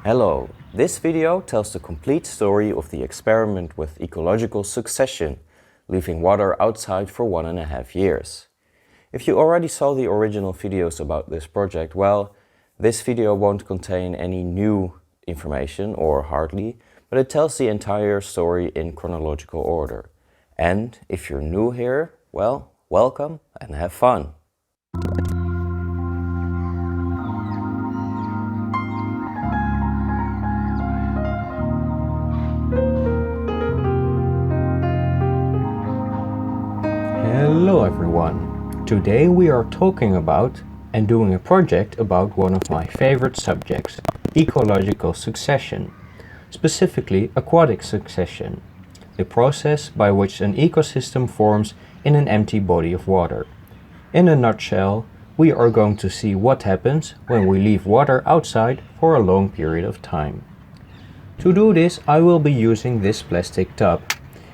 Hello, this video tells the complete story of the experiment with ecological succession, leaving water outside for 1.5 years. If you already saw the original videos about this project, well, this video won't contain any new information, or hardly, but it tells the entire story in chronological order. And if you're new here, well, welcome and have fun! Hello everyone! Today we are talking about and doing a project about one of my favorite subjects, ecological succession, specifically aquatic succession, the process by which an ecosystem forms in an empty body of water. In a nutshell, we are going to see what happens when we leave water outside for a long period of time. To do this, I will be using this plastic tub.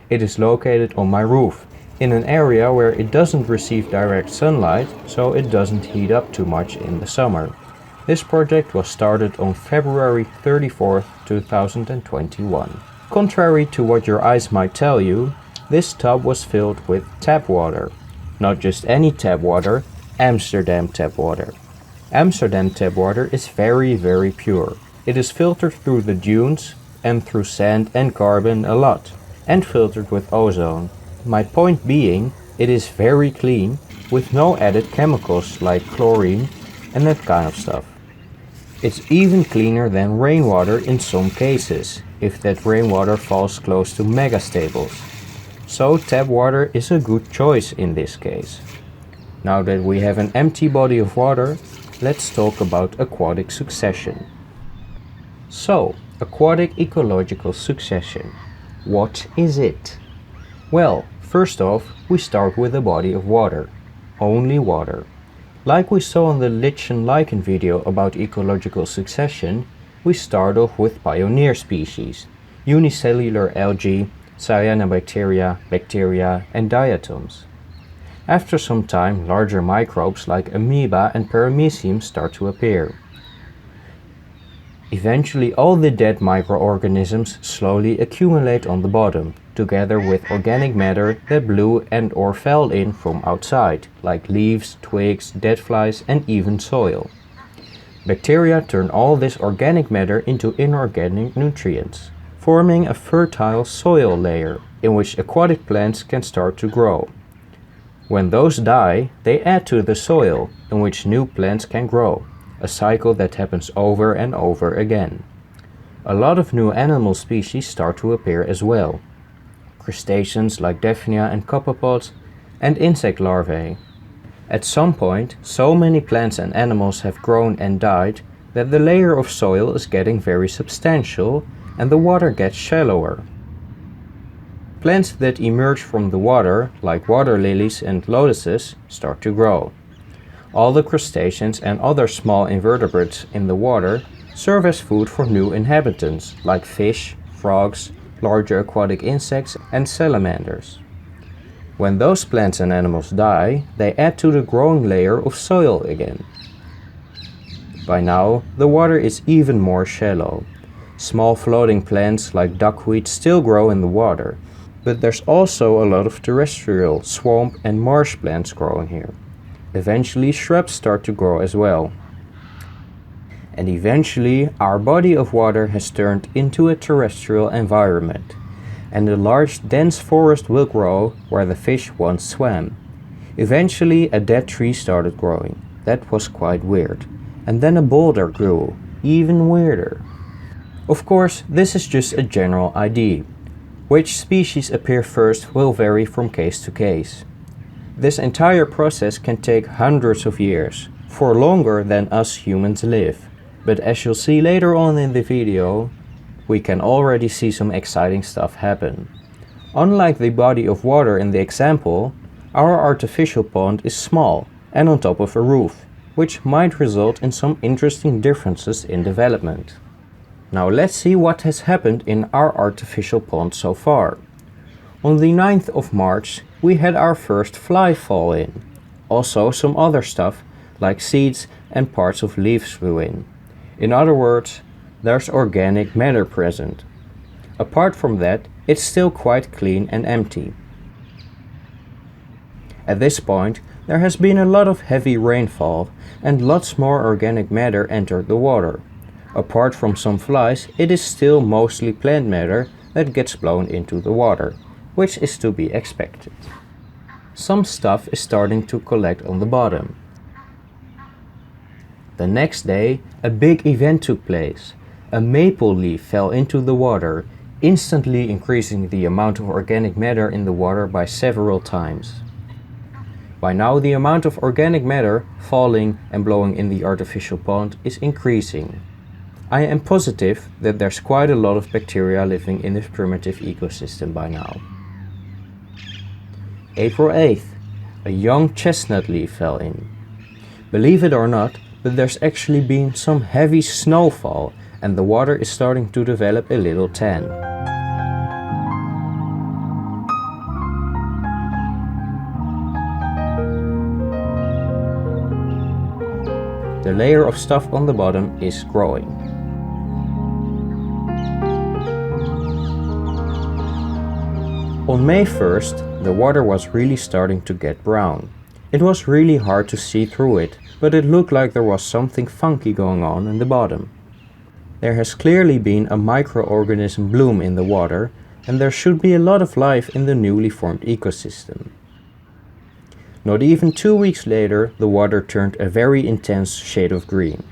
It is located on my roof, in an area where it doesn't receive direct sunlight, so it doesn't heat up too much in the summer. This project was started on February 34th, 2021. Contrary to what your eyes might tell you, this tub was filled with tap water. Not just any tap water, Amsterdam tap water. Amsterdam tap water is very pure. It is filtered through the dunes and through sand and carbon a lot, and filtered with ozone. My point being, it is very clean, with no added chemicals like chlorine and that kind of stuff. It's even cleaner than rainwater in some cases, if that rainwater falls close to megastables. So tap water is a good choice in this case. Now that we have an empty body of water, let's talk about aquatic succession. So, aquatic ecological succession. What is it? Well, first off, we start with a body of water. Only water. Like we saw in the lichen and lichen video about ecological succession, we start off with pioneer species, unicellular algae, cyanobacteria, bacteria and diatoms. After some time, larger microbes like amoeba and paramecium start to appear. Eventually all the dead microorganisms slowly accumulate on the bottom, together with organic matter that blew and or fell in from outside, like leaves, twigs, dead flies and even soil. Bacteria turn all this organic matter into inorganic nutrients, forming a fertile soil layer in which aquatic plants can start to grow. When those die, they add to the soil in which new plants can grow, a cycle that happens over and over again. A lot of new animal species start to appear as well. Crustaceans like Daphnia and copepods, and insect larvae. At some point, so many plants and animals have grown and died that the layer of soil is getting very substantial and the water gets shallower. Plants that emerge from the water, like water lilies and lotuses, start to grow. All the crustaceans and other small invertebrates in the water serve as food for new inhabitants, like fish, frogs, larger aquatic insects and salamanders. When those plants and animals die, they add to the growing layer of soil again. By now, the water is even more shallow. Small floating plants like duckweed still grow in the water, but there's also a lot of terrestrial, swamp and marsh plants growing here. Eventually shrubs start to grow as well. And eventually our body of water has turned into a terrestrial environment, and a large dense forest will grow where the fish once swam. Eventually a dead tree started growing. That was quite weird. And then a boulder grew, even weirder. Of course, this is just a general idea. Which species appear first will vary from case to case. This entire process can take hundreds of years, for longer than us humans live. But as you'll see later on in the video, we can already see some exciting stuff happen. Unlike the body of water in the example, our artificial pond is small and on top of a roof, which might result in some interesting differences in development. Now let's see what has happened in our artificial pond so far. On the 9th of March, we had our first fly fall in. Also some other stuff, like seeds and parts of leaves flew in. In other words, there's organic matter present. Apart from that, it's still quite clean and empty. At this point, there has been a lot of heavy rainfall and lots more organic matter entered the water. Apart from some flies, it is still mostly plant matter that gets blown into the water, which is to be expected. Some stuff is starting to collect on the bottom. The next day, a big event took place. A maple leaf fell into the water, instantly increasing the amount of organic matter in the water by several times. By now, the amount of organic matter falling and blowing in the artificial pond is increasing. I am positive that there's quite a lot of bacteria living in this primitive ecosystem by now. April 8th, a young chestnut leaf fell in. Believe it or not, but there's actually been some heavy snowfall and the water is starting to develop a little tan. The layer of stuff on the bottom is growing. On May 1st, the water was really starting to get brown. It was really hard to see through it, but it looked like there was something funky going on in the bottom. There has clearly been a microorganism bloom in the water, and there should be a lot of life in the newly formed ecosystem. Not even 2 weeks later, the water turned a very intense shade of green.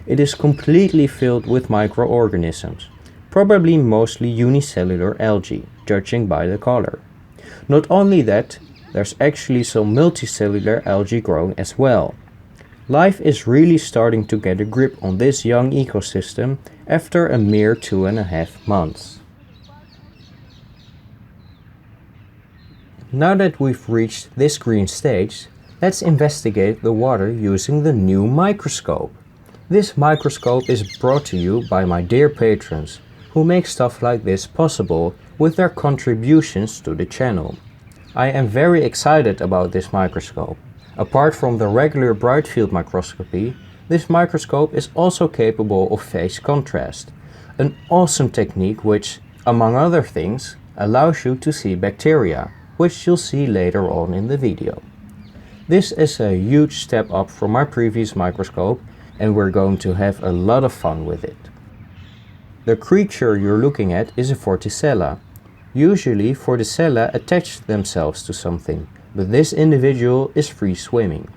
It is completely filled with microorganisms, probably mostly unicellular algae, judging by the color. Not only that, there's actually some multicellular algae growing as well. Life is really starting to get a grip on this young ecosystem after a mere 2.5 months. Now that we've reached this green stage, let's investigate the water using the new microscope. This microscope is brought to you by my dear patrons, who make stuff like this possible with their contributions to the channel. I am very excited about this microscope. Apart from the regular bright field microscopy, this microscope is also capable of phase contrast, an awesome technique which, among other things, allows you to see bacteria, which you'll see later on in the video. This is a huge step up from my previous microscope and we're going to have a lot of fun with it. The creature you're looking at is a Vorticella. Usually Vorticella attach themselves to something, but this individual is free swimming.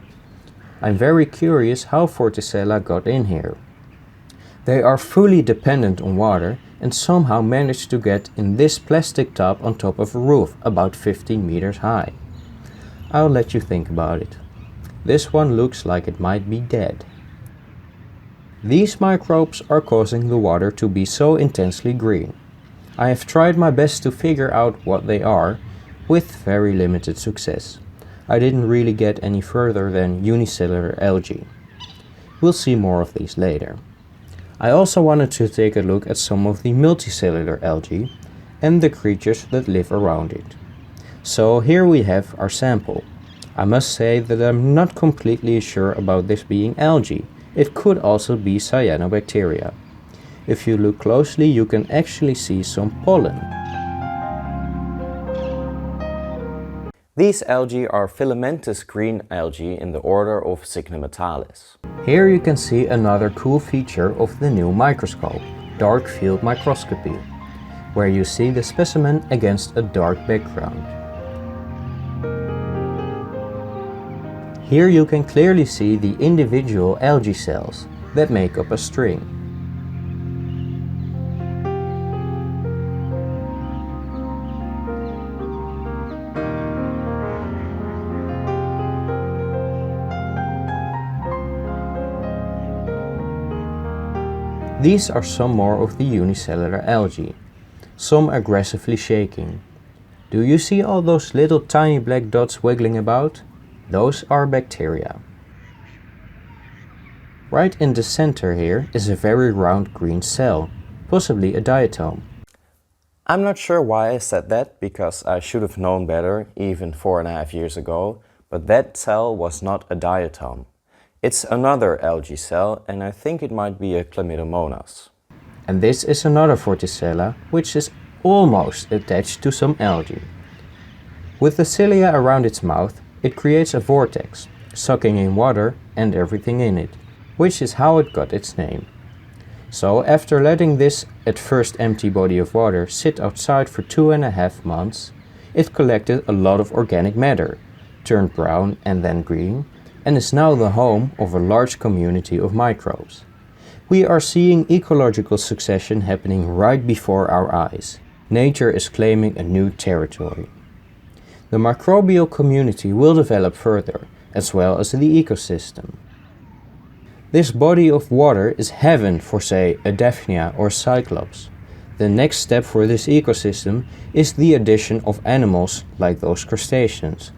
I'm very curious how Vorticella got in here. They are fully dependent on water and somehow managed to get in this plastic tub on top of a roof about 15 meters high. I'll let you think about it. This one looks like it might be dead. These microbes are causing the water to be so intensely green. I have tried my best to figure out what they are, with very limited success. I didn't really get any further than unicellular algae. We'll see more of these later. I also wanted to take a look at some of the multicellular algae and the creatures that live around it. So here we have our sample. I must say that I'm not completely sure about this being algae. It could also be cyanobacteria. If you look closely, you can actually see some pollen. These algae are filamentous green algae in the order of Cycnometalis. Here you can see another cool feature of the new microscope, dark field microscopy, where you see the specimen against a dark background. Here you can clearly see the individual algae cells that make up a string. These are some more of the unicellular algae, some aggressively shaking. Do you see all those little tiny black dots wiggling about? Those are bacteria. Right in the center here is a very round green cell, possibly a diatom. I'm not sure why I said that, because I should have known better even 4.5 years ago, but that cell was not a diatom. It's another algae cell and I think it might be a Chlamydomonas. And this is another Vorticella, which is almost attached to some algae. With the cilia around its mouth, it creates a vortex, sucking in water and everything in it, which is how it got its name. So after letting this at first empty body of water sit outside for 2.5 months, it collected a lot of organic matter, turned brown and then green, and is now the home of a large community of microbes. We are seeing ecological succession happening right before our eyes. Nature is claiming a new territory. The microbial community will develop further, as well as the ecosystem. This body of water is heaven for, say, a Daphnia or Cyclops. The next step for this ecosystem is the addition of animals like those crustaceans,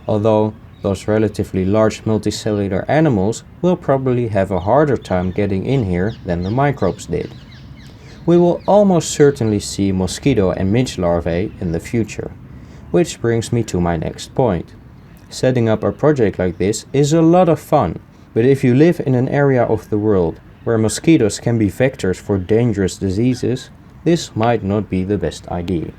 although those relatively large multicellular animals will probably have a harder time getting in here than the microbes did. We will almost certainly see mosquito and midge larvae in the future, which brings me to my next point. Setting up a project like this is a lot of fun, but if you live in an area of the world where mosquitoes can be vectors for dangerous diseases, this might not be the best idea.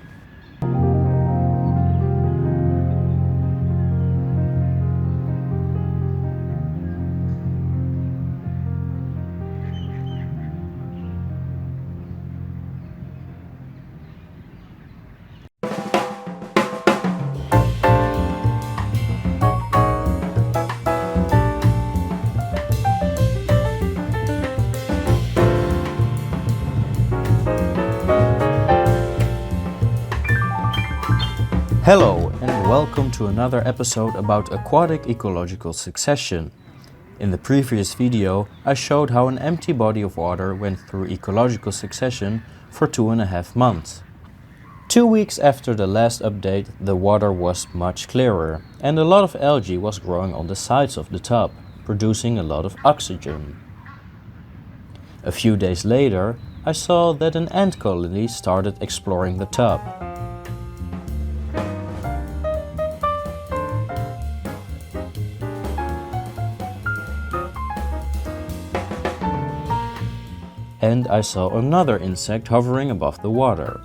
Hello and welcome to another episode about aquatic ecological succession. In the previous video I showed how an empty body of water went through ecological succession for 2.5 months. 2 weeks after the last update the water was much clearer and a lot of algae was growing on the sides of the tub, producing a lot of oxygen. A few days later I saw that an ant colony started exploring the tub. And I saw another insect hovering above the water.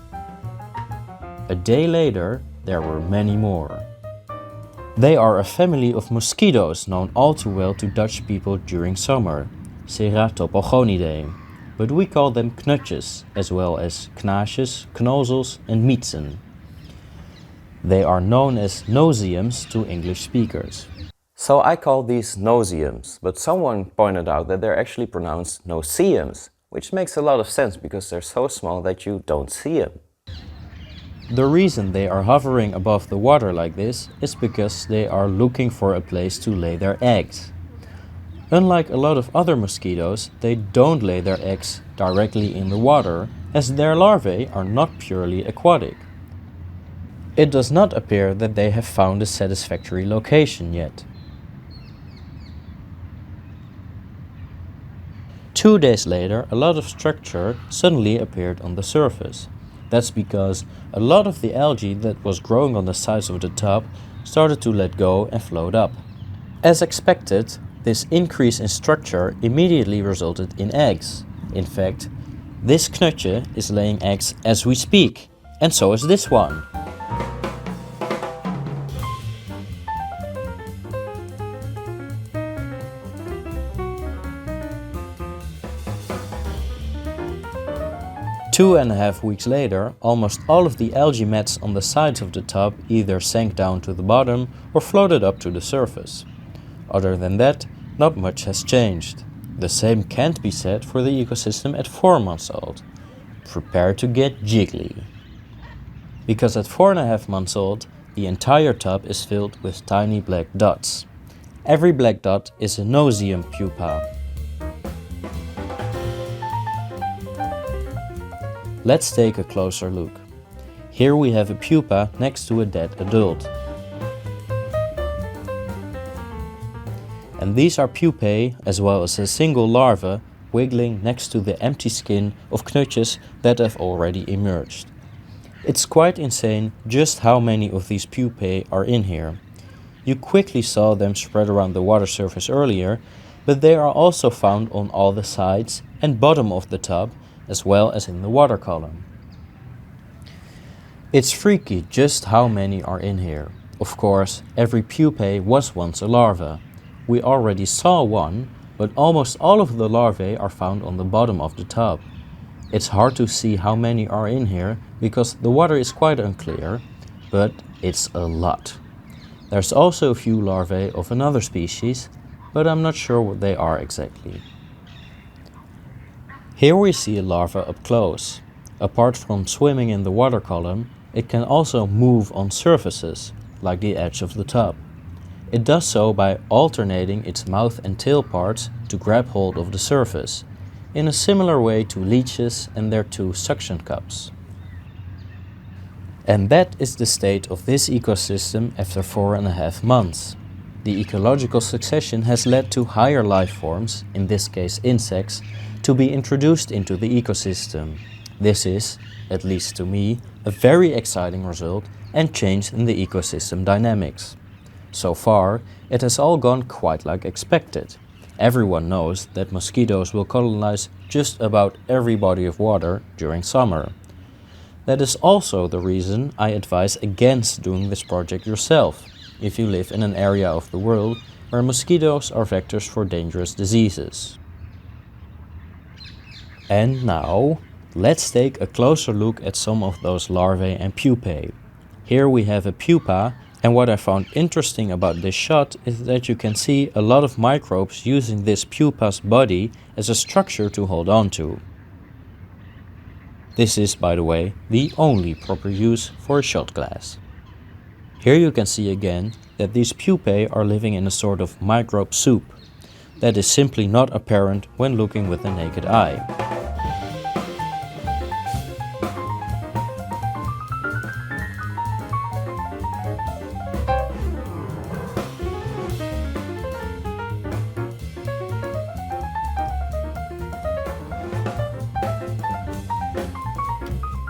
A day later, there were many more. They are a family of mosquitoes known all too well to Dutch people during summer, Ceratopogonidae, but we call them knutjes, as well as knaasjes, knozels and miezen. They are known as no-see-ums to English speakers. So I call these no-see-ums, but someone pointed out that they're actually pronounced no-see-ums, which makes a lot of sense because they're so small that you don't see them. The reason they are hovering above the water like this is because they are looking for a place to lay their eggs. Unlike a lot of other mosquitoes, they don't lay their eggs directly in the water, as their larvae are not purely aquatic. It does not appear that they have found a satisfactory location yet. 2 days later, a lot of structure suddenly appeared on the surface. That's because a lot of the algae that was growing on the sides of the tub started to let go and float up. As expected, this increase in structure immediately resulted in eggs. In fact, this knutje is laying eggs as we speak, and so is this one. Two and a half weeks later, almost all of the algae mats on the sides of the tub either sank down to the bottom or floated up to the surface. Other than that, not much has changed. The same can't be said for the ecosystem at 4 months old. Prepare to get jiggly. Because at 4.5 months old, the entire tub is filled with tiny black dots. Every black dot is a no-see-um pupa. Let's take a closer look. Here we have a pupa next to a dead adult. And these are pupae as well as a single larva wiggling next to the empty skin of knutjes that have already emerged. It's quite insane just how many of these pupae are in here. You quickly saw them spread around the water surface earlier, but they are also found on all the sides and bottom of the tub, as well as in the water column. It's freaky just how many are in here. Of course, every pupae was once a larva. We already saw one, but almost all of the larvae are found on the bottom of the tub. It's hard to see how many are in here because the water is quite unclear, but it's a lot. There's also a few larvae of another species, but I'm not sure what they are exactly. Here we see a larva up close. Apart from swimming in the water column, it can also move on surfaces, like the edge of the tub. It does so by alternating its mouth and tail parts to grab hold of the surface, in a similar way to leeches and their two suction cups. And that is the state of this ecosystem after 4.5 months. The ecological succession has led to higher life forms, in this case insects, to be introduced into the ecosystem. This is, at least to me, a very exciting result and change in the ecosystem dynamics. So far, it has all gone quite like expected. Everyone knows that mosquitoes will colonize just about every body of water during summer. That is also the reason I advise against doing this project yourself, if you live in an area of the world where mosquitoes are vectors for dangerous diseases. And now, let's take a closer look at some of those larvae and pupae. Here we have a pupa, and what I found interesting about this shot is that you can see a lot of microbes using this pupa's body as a structure to hold on to. This is, by the way, the only proper use for a shot glass. Here you can see again that these pupae are living in a sort of microbe soup. That is simply not apparent when looking with the naked eye.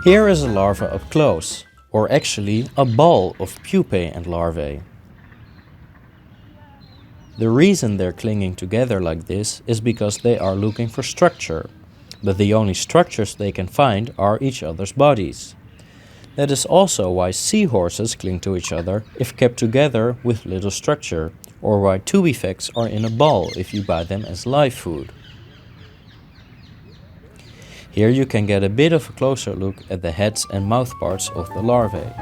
Here is a larva up close, or actually a ball of pupae and larvae. The reason they're clinging together like this is because they are looking for structure, but the only structures they can find are each other's bodies. That is also why seahorses cling to each other if kept together with little structure, or why tubifex are in a ball if you buy them as live food. Here you can get a bit of a closer look at the heads and mouth parts of the larvae.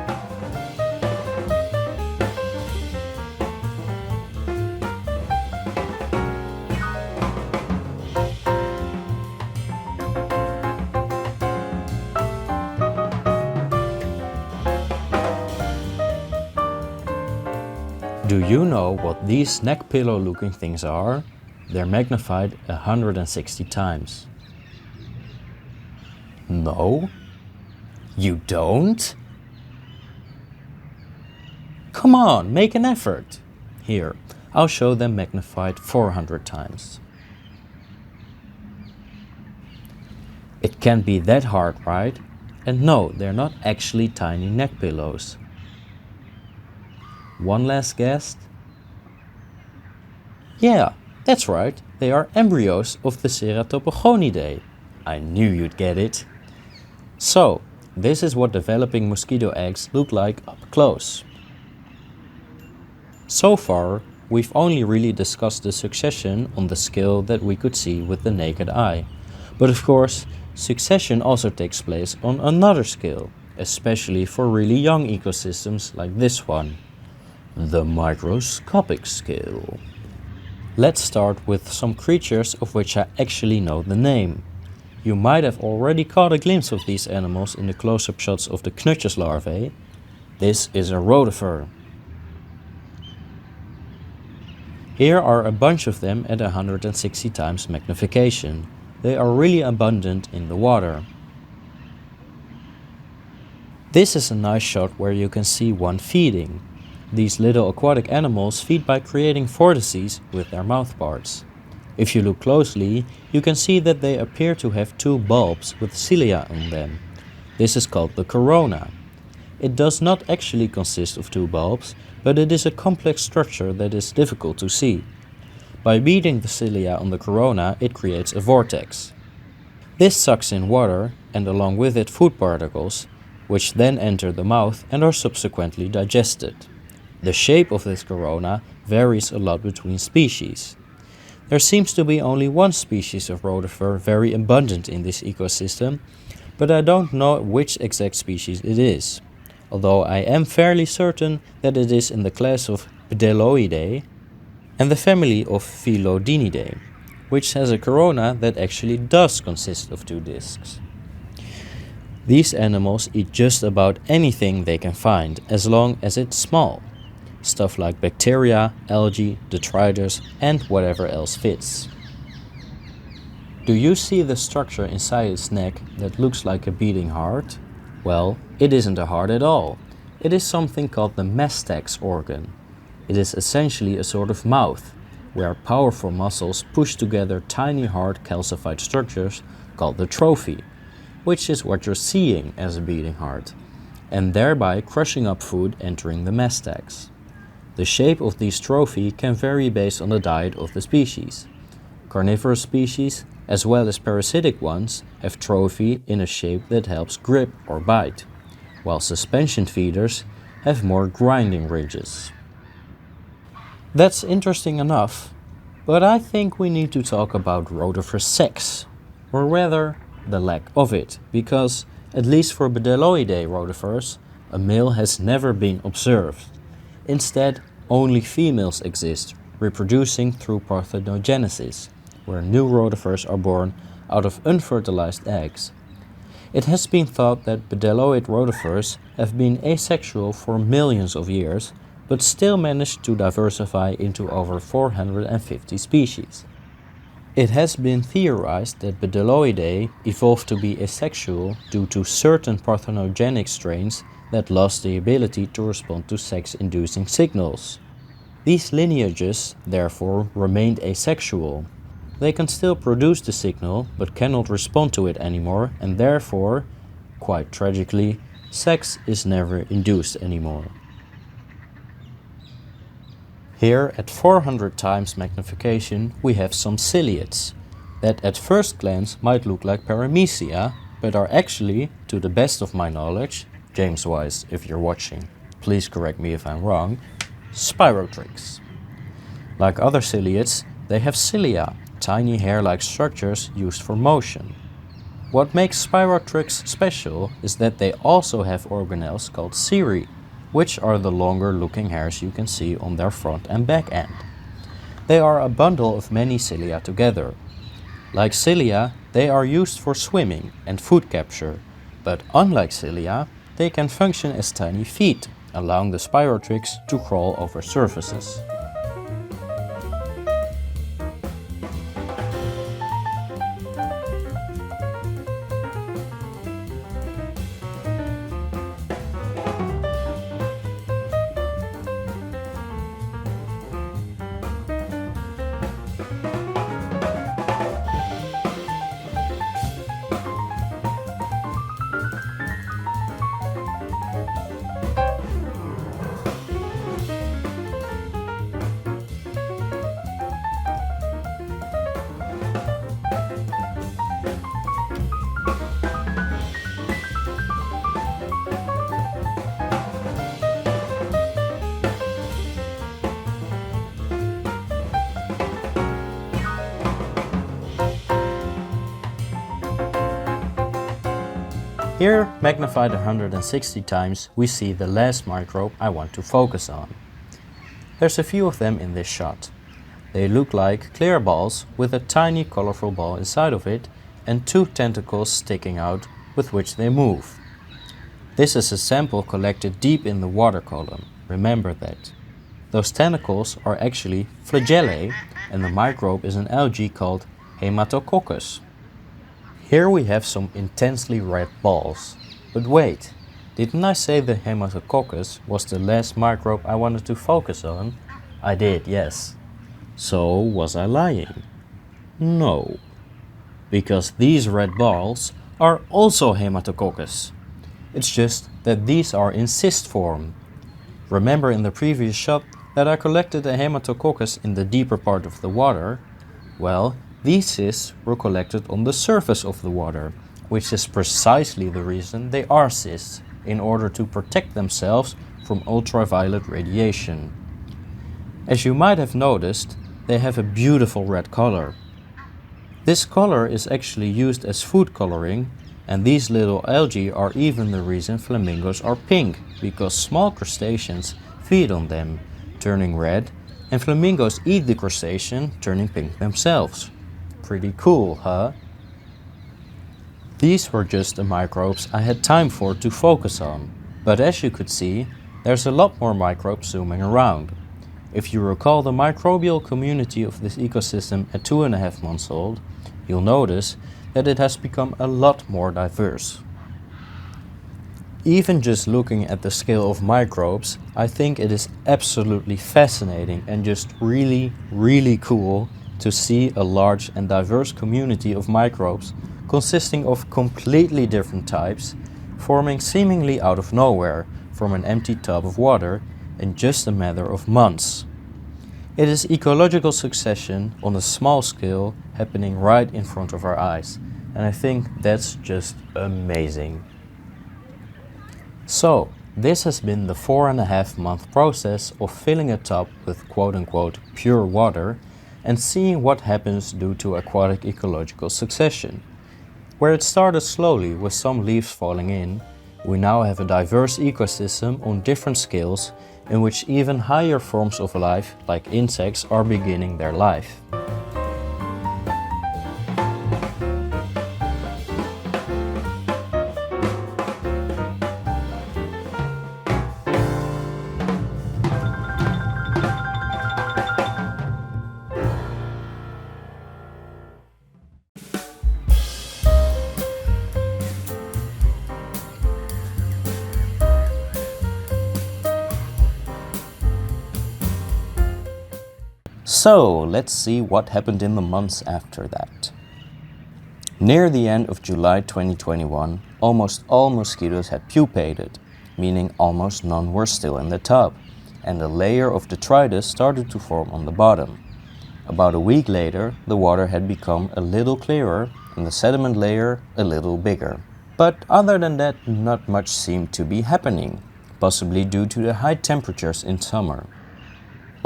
Do you know what these neck pillow looking things are? They're magnified 160 times. No? You don't? Come on, make an effort. Here, I'll show them magnified 400 times. It can't be that hard, right? And no, they're not actually tiny neck pillows. One last guess? Yeah, that's right, they are embryos of the Ceratopogonidae. I knew you'd get it. So, this is what developing mosquito eggs look like up close. So far, we've only really discussed the succession on the scale that we could see with the naked eye. But of course, succession also takes place on another scale, especially for really young ecosystems like this one, the microscopic scale. Let's start with some creatures of which I actually know the name. You might have already caught a glimpse of these animals in the close-up shots of the knutjes larvae. This is a rotifer. Here are a bunch of them at 160 times magnification. They are really abundant in the water. This is a nice shot where you can see one feeding. These little aquatic animals feed by creating vortices with their mouth parts. If you look closely, you can see that they appear to have two bulbs with cilia on them. This is called the corona. It does not actually consist of two bulbs, but it is a complex structure that is difficult to see. By beating the cilia on the corona, it creates a vortex. This sucks in water and along with it food particles, which then enter the mouth and are subsequently digested. The shape of this corona varies a lot between species. There seems to be only one species of rotifer very abundant in this ecosystem, but I don't know which exact species it is, although I am fairly certain that it is in the class of Bdelloidae and the family of Phylodinidae, which has a corona that actually does consist of two discs. These animals eat just about anything they can find as long as it's small. Stuff like bacteria, algae, detritus, and whatever else fits. Do you see the structure inside its neck that looks like a beating heart? Well, it isn't a heart at all. It is something called the mastax organ. It is essentially a sort of mouth, where powerful muscles push together tiny hard calcified structures called the trophy, which is what you're seeing as a beating heart, and thereby crushing up food entering the mastax. The shape of these trophy can vary based on the diet of the species. Carnivorous species, as well as parasitic ones, have trophy in a shape that helps grip or bite, while suspension feeders have more grinding ridges. That's interesting enough, but I think we need to talk about rotifer sex, or rather, the lack of it, because, at least for Bdelloidae rotifers, a male has never been observed. Instead, only females exist, reproducing through parthenogenesis, where new rotifers are born out of unfertilized eggs. It has been thought that Bdelloid rotifers have been asexual for millions of years, but still managed to diversify into over 450 species. It has been theorized that Bdelloidae evolved to be asexual due to certain parthenogenic strains that lost the ability to respond to sex-inducing signals. These lineages, therefore, remained asexual. They can still produce the signal, but cannot respond to it anymore, and therefore, quite tragically, sex is never induced anymore. Here, at 400 times magnification, we have some ciliates, that at first glance might look like paramecia, but are actually, to the best of my knowledge, James Wise, if you're watching, please correct me if I'm wrong, spirotrichs. Like other ciliates, they have cilia, tiny hair-like structures used for motion. What makes spirotrichs special is that they also have organelles called cirri, which are the longer-looking hairs you can see on their front and back end. They are a bundle of many cilia together. Like cilia, they are used for swimming and food capture, but unlike cilia, they can function as tiny feet, allowing the spirotrichs to crawl over surfaces. Here, magnified 160 times, we see the last microbe I want to focus on. There's a few of them in this shot. They look like clear balls with a tiny colorful ball inside of it and two tentacles sticking out with which they move. This is a sample collected deep in the water column, remember that. Those tentacles are actually flagellae and the microbe is an algae called Haematococcus. Here we have some intensely red balls. But wait, didn't I say the Haematococcus was the last microbe I wanted to focus on? I did, yes. So was I lying? No. Because these red balls are also Haematococcus. It's just that these are in cyst form. Remember in the previous shot that I collected a Haematococcus in the deeper part of the water? Well, These cysts were collected on the surface of the water, which is precisely the reason they are cysts, in order to protect themselves from ultraviolet radiation. As you might have noticed, they have a beautiful red color. This color is actually used as food coloring, and these little algae are even the reason flamingos are pink, because small crustaceans feed on them, turning red, and flamingos eat the crustacean, turning pink themselves. Pretty cool, huh? These were just the microbes I had time for to focus on, but as you could see, there's a lot more microbes zooming around. If you recall the microbial community of this ecosystem at 2.5 months old, you'll notice that it has become a lot more diverse. Even just looking at the scale of microbes, I think it is absolutely fascinating and just really cool to see a large and diverse community of microbes consisting of completely different types, forming seemingly out of nowhere from an empty tub of water in just a matter of months. It is ecological succession on a small scale happening right in front of our eyes, and I think that's just amazing. So, this has been the 4.5-month process of filling a tub with quote-unquote pure water and seeing what happens due to aquatic ecological succession. Where it started slowly with some leaves falling in, we now have a diverse ecosystem on different scales in which even higher forms of life, like insects, are beginning their life. So, let's see what happened in the months after that. Near the end of July 2021, almost all mosquitoes had pupated, meaning almost none were still in the tub, and a layer of detritus started to form on the bottom. About a week later, the water had become a little clearer and the sediment layer a little bigger. But other than that, not much seemed to be happening, possibly due to the high temperatures in summer.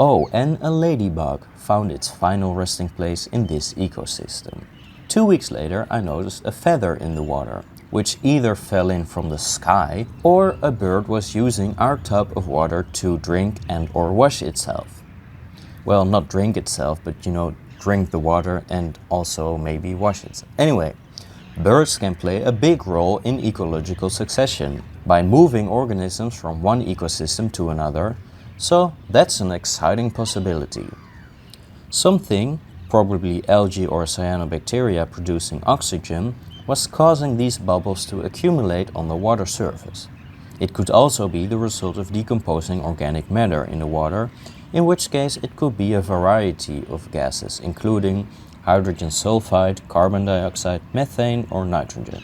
Oh, and a ladybug found its final resting place in this ecosystem. 2 weeks later, I noticed a feather in the water, which either fell in from the sky or a bird was using our tub of water to drink and or wash itself. Well, not drink itself, but drink the water and also maybe wash itself. Anyway, birds can play a big role in ecological succession by moving organisms from one ecosystem to another. So that's an exciting possibility. Something, probably algae or cyanobacteria producing oxygen, was causing these bubbles to accumulate on the water surface. It could also be the result of decomposing organic matter in the water, in which case it could be a variety of gases, including hydrogen sulfide, carbon dioxide, methane or nitrogen.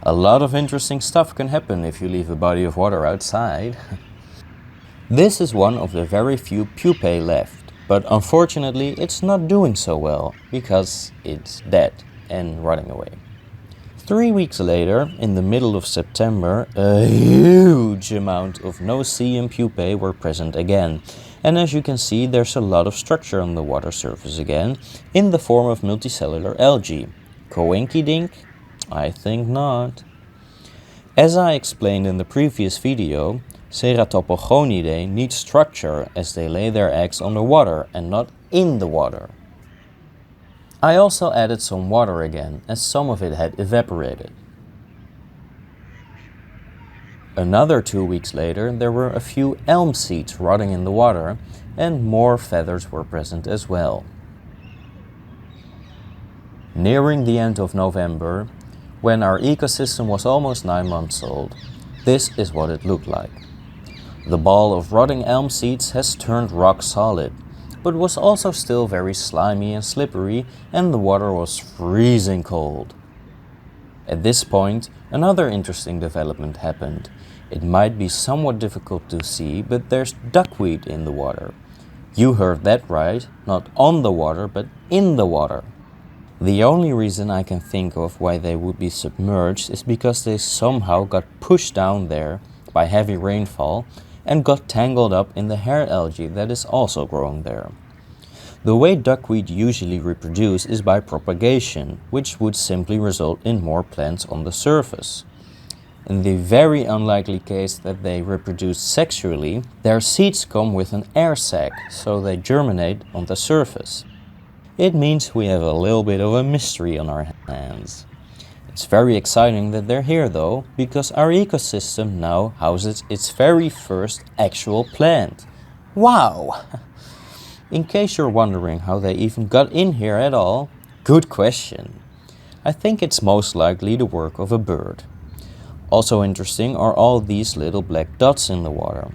A lot of interesting stuff can happen if you leave a body of water outside. This is one of the very few pupae left, but unfortunately it's not doing so well because it's dead and rotting away. 3 weeks later, in the middle of September, a huge amount of no-see-um pupae were present again, and as you can see there's a lot of structure on the water surface again in the form of multicellular algae. Coinkydink? I think not. As I explained in the previous video, Ceratopogonidae need structure as they lay their eggs on the water and not in the water. I also added some water again, as some of it had evaporated. Another 2 weeks later, there were a few elm seeds rotting in the water, and more feathers were present as well. Nearing the end of November, when our ecosystem was almost 9 months old, this is what it looked like. The ball of rotting elm seeds has turned rock solid, but was also still very slimy and slippery, and the water was freezing cold. At this point, another interesting development happened. It might be somewhat difficult to see, but there's duckweed in the water. You heard that right, not on the water, but in the water. The only reason I can think of why they would be submerged is because they somehow got pushed down there by heavy rainfall and got tangled up in the hair algae that is also growing there. The way duckweed usually reproduce is by propagation, which would simply result in more plants on the surface. In the very unlikely case that they reproduce sexually, their seeds come with an air sac, so they germinate on the surface. It means we have a little bit of a mystery on our hands. It's very exciting that they're here though, because our ecosystem now houses its very first actual plant. Wow! In case you're wondering how they even got in here at all, good question. I think it's most likely the work of a bird. Also interesting are all these little black dots in the water.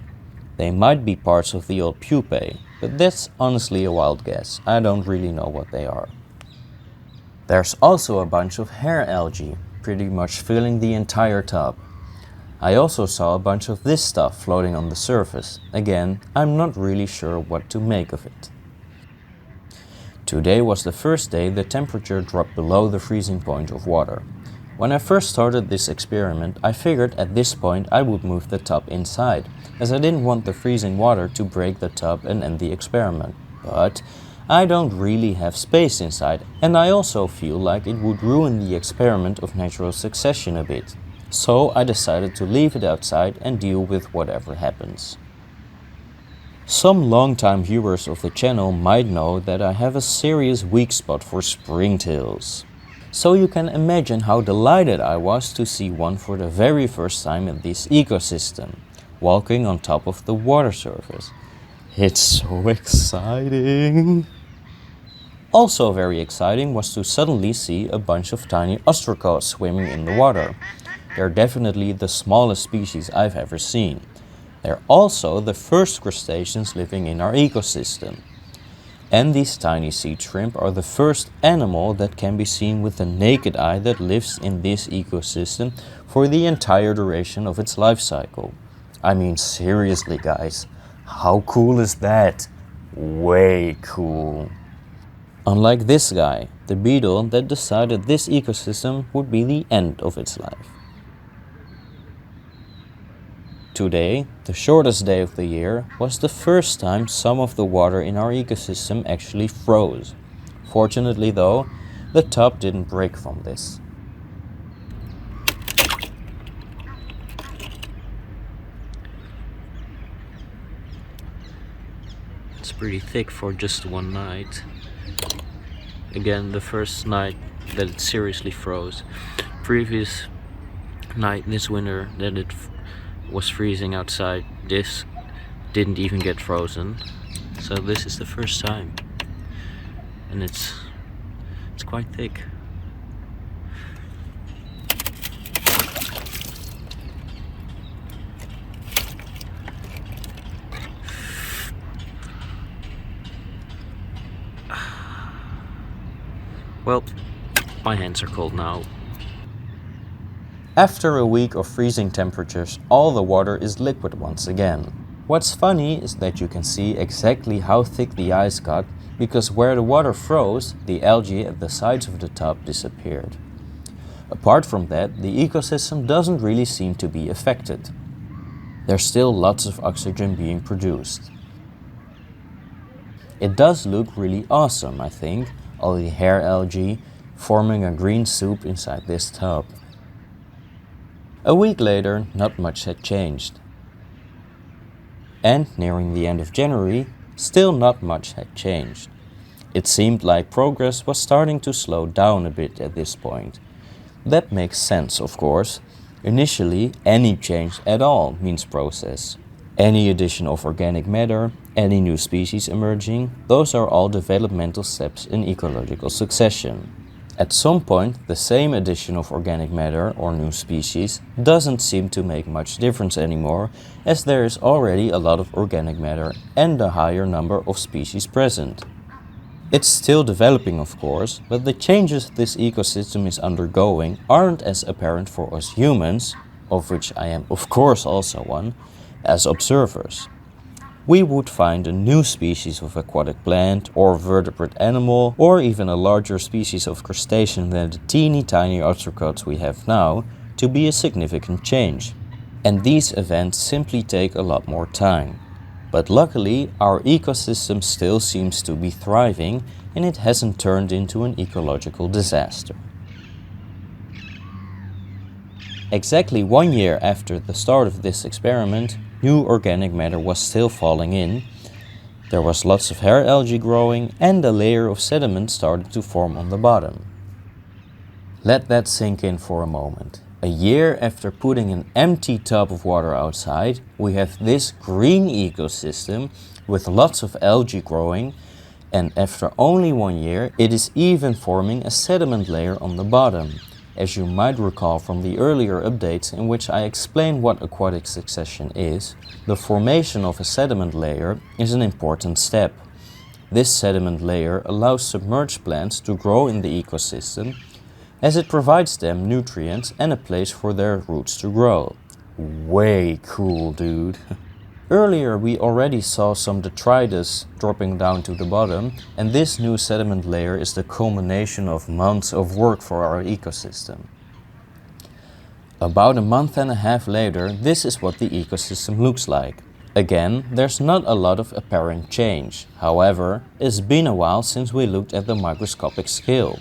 They might be parts of the old pupae, but that's honestly a wild guess. I don't really know what they are. There's also a bunch of hair algae, pretty much filling the entire tub. I also saw a bunch of this stuff floating on the surface. Again, I'm not really sure what to make of it. Today was the first day the temperature dropped below the freezing point of water. When I first started this experiment, I figured at this point I would move the tub inside, as I didn't want the freezing water to break the tub and end the experiment. But I don't really have space inside, and I also feel like it would ruin the experiment of natural succession a bit. So I decided to leave it outside and deal with whatever happens. Some long-time viewers of the channel might know that I have a serious weak spot for springtails. So you can imagine how delighted I was to see one for the very first time in this ecosystem, walking on top of the water surface. It's so exciting! Also very exciting was to suddenly see a bunch of tiny ostracods swimming in the water. They're definitely the smallest species I've ever seen. They're also the first crustaceans living in our ecosystem. And these tiny sea shrimp are the first animal that can be seen with the naked eye that lives in this ecosystem for the entire duration of its life cycle. I mean, seriously guys, how cool is that? Way cool. Unlike this guy, the beetle that decided this ecosystem would be the end of its life. Today, the shortest day of the year, was the first time some of the water in our ecosystem actually froze. Fortunately though, the tub didn't break from this. It's pretty thick for just one night. Again, the first night that it seriously froze. Previous night this winter that it was freezing outside, this didn't even get frozen. So this is the first time. And it's quite thick. Well, my hands are cold now. After a week of freezing temperatures, all the water is liquid once again. What's funny is that you can see exactly how thick the ice got, because where the water froze, the algae at the sides of the tub disappeared. Apart from that, the ecosystem doesn't really seem to be affected. There's still lots of oxygen being produced. It does look really awesome, I think, all the hair algae forming a green soup inside this tub. A week later, not much had changed. And nearing the end of January, still not much had changed. It seemed like progress was starting to slow down a bit at this point. That makes sense, of course. Initially, any change at all means process. Any addition of organic matter, any new species emerging, those are all developmental steps in ecological succession. At some point, the same addition of organic matter or new species doesn't seem to make much difference anymore, as there is already a lot of organic matter and a higher number of species present. It's still developing, of course, but the changes this ecosystem is undergoing aren't as apparent for us humans, of which I am of course also one, as observers. we would find a new species of aquatic plant or vertebrate animal, or even a larger species of crustacean than the teeny tiny ostracods we have now, to be a significant change. And these events simply take a lot more time. But luckily, our ecosystem still seems to be thriving and it hasn't turned into an ecological disaster. Exactly 1 year after the start of this experiment, new organic matter was still falling in. There was lots of hair algae growing and a layer of sediment started to form on the bottom. Let that sink in for a moment. A year after putting an empty tub of water outside, we have this green ecosystem with lots of algae growing, and after only 1 year, it is even forming a sediment layer on the bottom. As you might recall from the earlier updates in which I explained what aquatic succession is, the formation of a sediment layer is an important step. This sediment layer allows submerged plants to grow in the ecosystem, as it provides them nutrients and a place for their roots to grow. Way cool, dude. Earlier we already saw some detritus dropping down to the bottom, and this new sediment layer is the culmination of months of work for our ecosystem. About a month and a half later, this is what the ecosystem looks like. Again, there's not a lot of apparent change. However, it's been a while since we looked at the microscopic scale.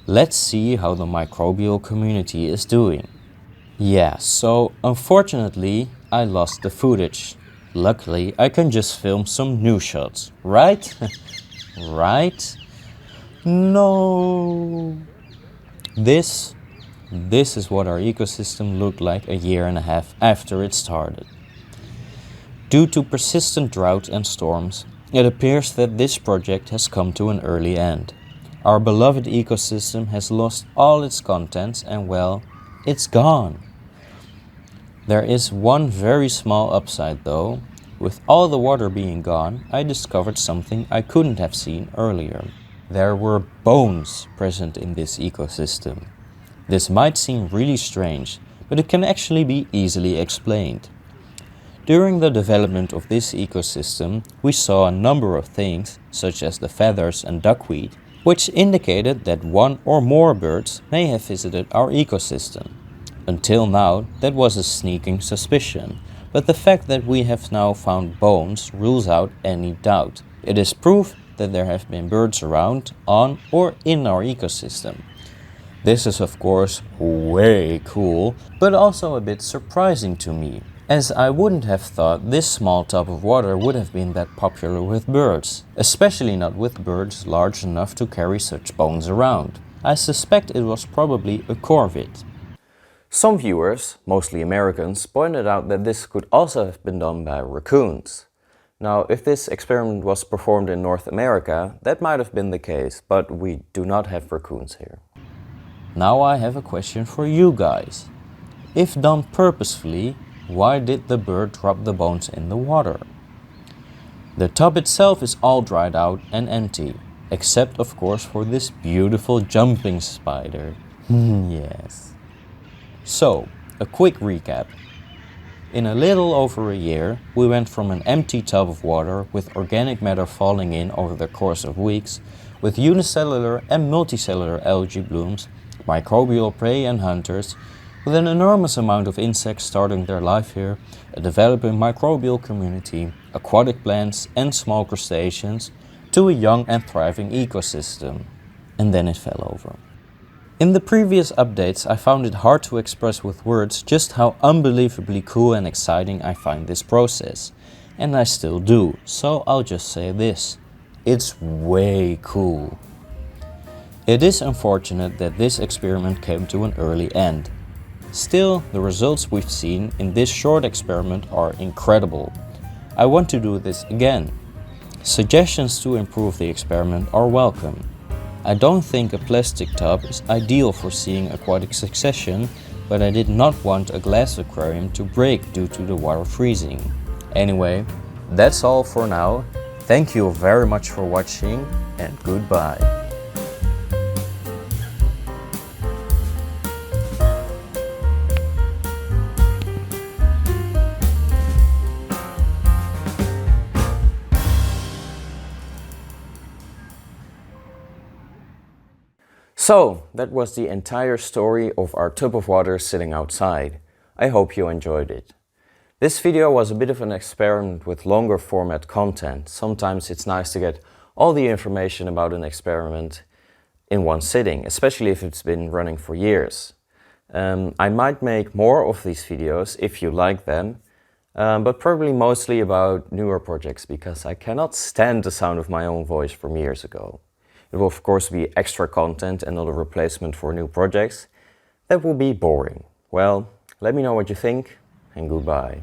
Let's see how the microbial community is doing. Yeah, so unfortunately I lost the footage. Luckily I can just film some new shots, right? Right? No! This is what our ecosystem looked like a year and a half after it started. Due to persistent drought and storms, it appears that this project has come to an early end. Our beloved ecosystem has lost all its contents and well, it's gone. There is one very small upside though. With all the water being gone, I discovered something I couldn't have seen earlier. There were bones present in this ecosystem. This might seem really strange, but it can actually be easily explained. During the development of this ecosystem, we saw a number of things, such as the feathers and duckweed, which indicated that one or more birds may have visited our ecosystem. Until now, that was a sneaking suspicion, but the fact that we have now found bones rules out any doubt. It is proof that there have been birds around, on or in our ecosystem. This is of course way cool, but also a bit surprising to me, as I wouldn't have thought this small tub of water would have been that popular with birds, especially not with birds large enough to carry such bones around. I suspect it was probably a corvid. Some viewers, mostly Americans, pointed out that this could also have been done by raccoons. Now, if this experiment was performed in North America, that might have been the case, but we do not have raccoons here. Now I have a question for you guys. If done purposefully, why did the bird drop the bones in the water? The tub itself is all dried out and empty, except of course for this beautiful jumping spider. Yes. So, a quick recap. In a little over a year, we went from an empty tub of water with organic matter falling in over the course of weeks, with unicellular and multicellular algae blooms, microbial prey and hunters, with an enormous amount of insects starting their life here, a developing microbial community, aquatic plants and small crustaceans, to a young and thriving ecosystem. And then it fell over. In the previous updates, I found it hard to express with words just how unbelievably cool and exciting I find this process. And I still do, so I'll just say this. It's way cool. It is unfortunate that this experiment came to an early end. Still, the results we've seen in this short experiment are incredible. I want to do this again. Suggestions to improve the experiment are welcome. I don't think a plastic tub is ideal for seeing aquatic succession, but I did not want a glass aquarium to break due to the water freezing. Anyway, that's all for now. Thank you very much for watching and goodbye. So, that was the entire story of our tub of water sitting outside. I hope you enjoyed it. This video was a bit of an experiment with longer format content. Sometimes it's nice to get all the information about an experiment in one sitting, especially if it's been running for years. I might make more of these videos if you like them, but probably mostly about newer projects because I cannot stand the sound of my own voice from years ago. It will of course be extra content and not a replacement for new projects. That will be boring. Well, let me know what you think and goodbye.